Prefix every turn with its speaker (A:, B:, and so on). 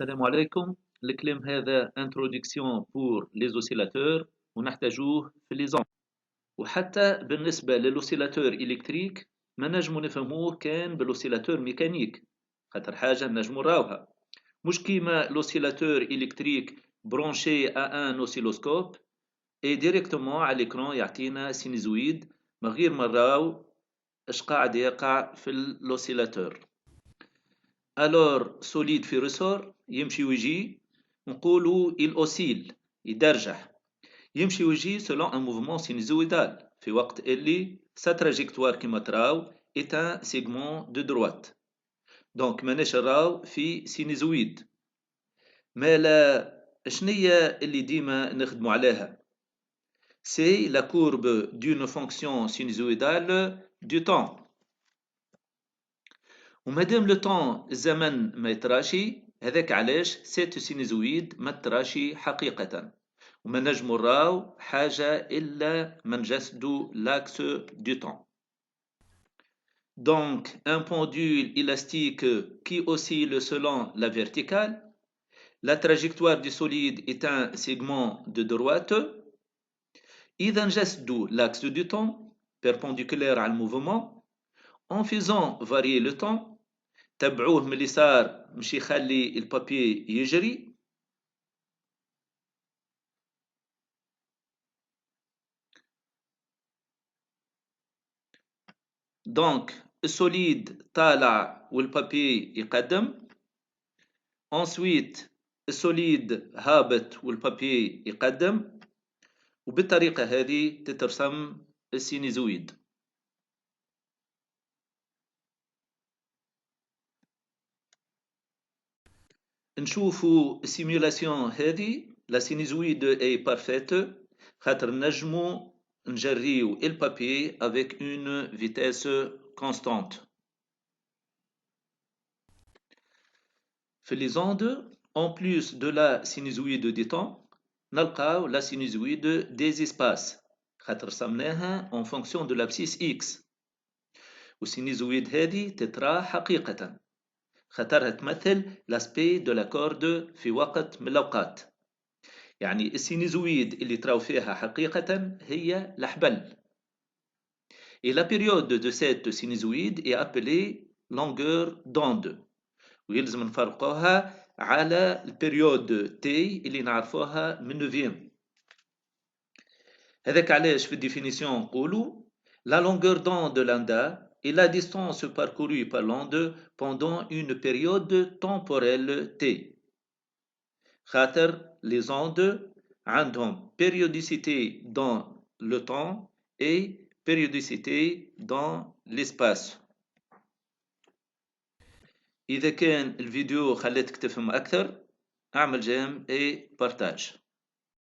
A: السلام عليكم. الكلام هذا introduction pour les oscillateurs ونحتاجوه في les ondes. وحتى بالنسبة للأوسيلاتور إلكتريك ما نجمو نفهموه كان بالأوسيلاتور ميكانيك، خاطر حاجة نجمو نراوها مش كيما الأوسيلاتور إلكتريك برونشي à un oscilloscope et directement على l'écran يعطينا سينيزويد من غير ما نراو اش قاعد يقع في الأوسيلاتور. الور سوليد في ريسور يمشي ويجي نقولوا il oscille يدرجح، يمشي ويجي selon un mouvement sinusoïdal في وقت اللي sa trajectoire كما تراو est un segment de droite. دونك ماناش نراو في سينيزويد. مالا شنيا اللي ديما نخدموا عليها؟ c'est la courbe d'une fonction sinusoïdale du temps. ومادام لو طون الزمن ما يتراشي، هذاك علاش سيت سينيزويد ما تراشي حقيقة، وما نجمو نراو حاجة إلا من نجسدو لاكس دو طون. Donc, un pendule élastique qui oscille selon la verticale, la trajectoire du solide est un segment de droite. إذا نجسدو l'axe du temps perpendiculaire على الموفمون en faisant varier le temps. تبعوه من اليسار مش يخلي البابي يجري. دونك السوليد طالع والبابي يقدم، انسويت السوليد هابط والبابي يقدم، وبالطريقة هذه تترسم السينيزويد. نشوفوا السيمولاسيون هذه، لا سينيزويد اي بارفيت خاطر نجمو نجريو البابي avec une vitesse constante. في les ondes, en plus de la sinusoïde des temps, نلقاو la sinusoïde des espaces خاطر رسمناها en fonction de l'abscisse x. والسينيزويد هذه تترى حقيقة خاطرها تمثل لاسبي دو لا كورد في وقت من الأوقات. يعني السينيزويد اللي تراو فيها حقيقة هي الحبل. Et la période de cette sinusoïde est appelée longueur d'onde. ويلزم نفرقوها على البريود تي اللي نعرفوها من نوفيم. هذاك علاش في الديفينيسيون نقولوا la longueur d'onde de lambda est la distance parcourue par l'onde pendant une période temporelle t. خاطر les ondes عندهم périodicité dans le temps et périodicité dans l'espace. إذا كان الفيديو خليتك تفهم أكثر، أعمل جيم اي بارتاج.